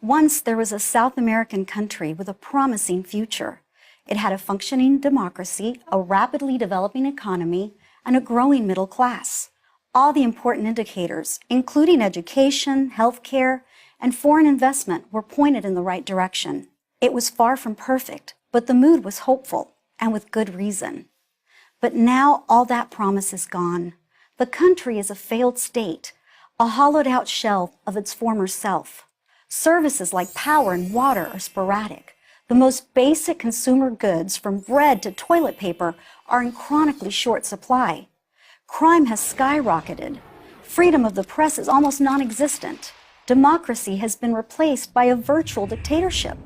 Once there was a South American country with a promising future. It had a functioning democracy, a rapidly developing economy, and a growing middle class. All the important indicators, including education, healthcare, and foreign investment, were pointed in the right direction. It was far from perfect, but the mood was hopeful, and with good reason. But now all that promise is gone. The country is a failed state, a hollowed-out shell of its former self. Services like power and water are sporadic. The most basic consumer goods, from bread to toilet paper, are in chronically short supply. Crime has skyrocketed. Freedom of the press is almost non-existent. Democracy has been replaced by a virtual dictatorship.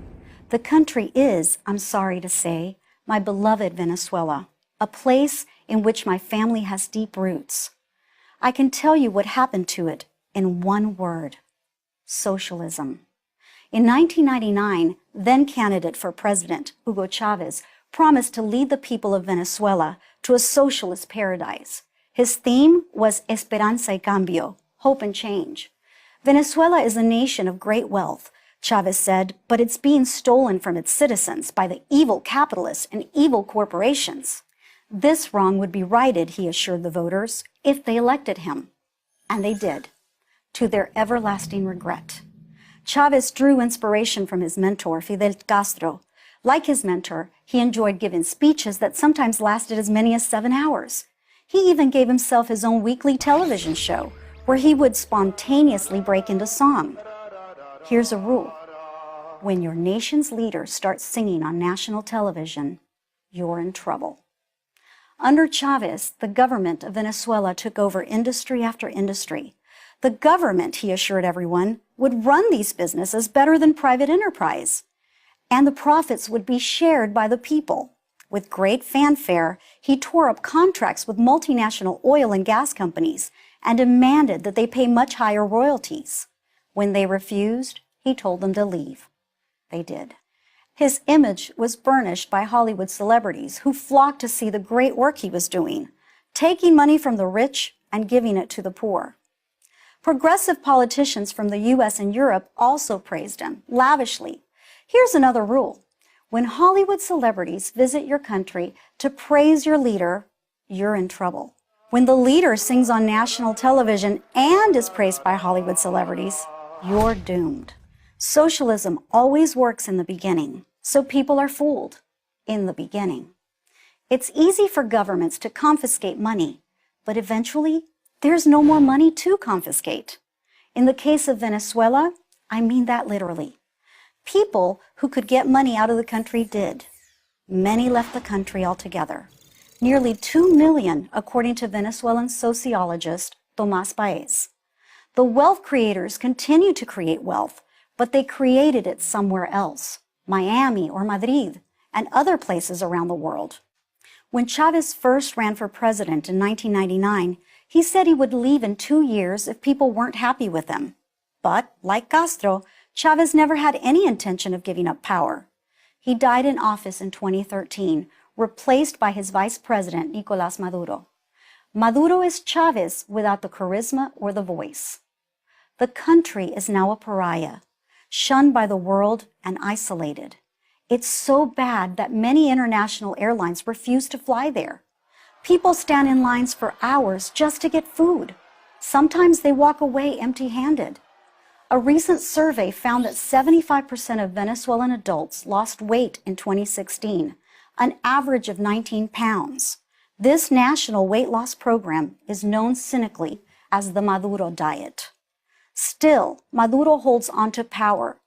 The country is, I'm sorry to say, my beloved Venezuela, a place in which my family has deep roots. I can tell you what happened to it in one word: socialism. In 1999, then candidate for president, Hugo Chavez, promised to lead the people of Venezuela to a socialist paradise. His theme was Esperanza y Cambio, hope and change. Venezuela is a nation of great wealth, Chavez said, but it's being stolen from its citizens by the evil capitalists and evil corporations. This wrong would be righted, he assured the voters, if they elected him. And they did, to their everlasting regret. Chavez drew inspiration from his mentor, Fidel Castro. Like his mentor, he enjoyed giving speeches that sometimes lasted as many as 7 hours. He even gave himself his own weekly television show, where he would spontaneously break into song. Here's a rule: when your nation's leader starts singing on national television, you're in trouble. Under Chavez, the government of Venezuela took over industry after industry. The government, he assured everyone, would run these businesses better than private enterprise, and the profits would be shared by the people. With great fanfare, he tore up contracts with multinational oil and gas companies and demanded that they pay much higher royalties. When they refused, he told them to leave. They did. His image was burnished by Hollywood celebrities who flocked to see the great work he was doing, taking money from the rich and giving it to the poor. Progressive politicians from the U.S. and Europe also praised him, lavishly. Here's another rule: when Hollywood celebrities visit your country to praise your leader, you're in trouble. When the leader sings on national television and is praised by Hollywood celebrities, you're doomed. Socialism always works in the beginning, so people are fooled in the beginning. It's easy for governments to confiscate money, but eventually there's no more money to confiscate. In the case of Venezuela, I mean that literally. People who could get money out of the country did. Many left the country altogether. Nearly 2 million, according to Venezuelan sociologist Tomás Baez. The wealth creators continue to create wealth, but they created it somewhere else, Miami or Madrid, and other places around the world. When Chavez first ran for president in 1999, he said he would leave in 2 years if people weren't happy with him. But, like Castro, Chavez never had any intention of giving up power. He died in office in 2013, replaced by his vice president, Nicolás Maduro. Maduro is Chavez without the charisma or the voice. The country is now a pariah, shunned by the world and isolated. It's so bad that many international airlines refuse to fly there. People stand in lines for hours just to get food. Sometimes they walk away empty-handed. A recent survey found that 75% of Venezuelan adults lost weight in 2016, an average of 19 pounds. This national weight loss program is known cynically as the Maduro diet. Still, Maduro holds on to power.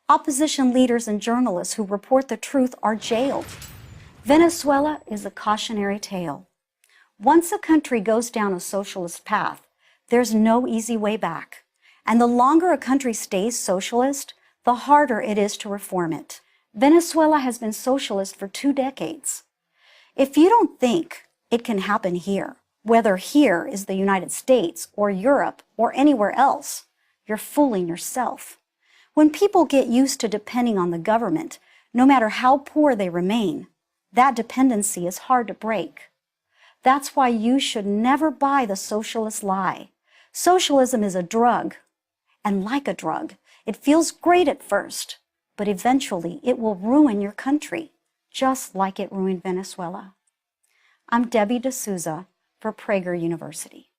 Opposition leaders and journalists who report the truth are jailed. Venezuela is a cautionary tale. Once a country goes down a socialist path, there's no easy way back. And the longer a country stays socialist, the harder it is to reform it. Venezuela has been socialist for 2 decades. If you don't think it can happen here, whether here is the United States or Europe or anywhere else, you're fooling yourself. When people get used to depending on the government, no matter how poor they remain, that dependency is hard to break. That's why you should never buy the socialist lie. Socialism is a drug, and like a drug, It feels great at first, but eventually it will ruin your country, just like it ruined Venezuela. I'm Debbie D'Souza for Prager University.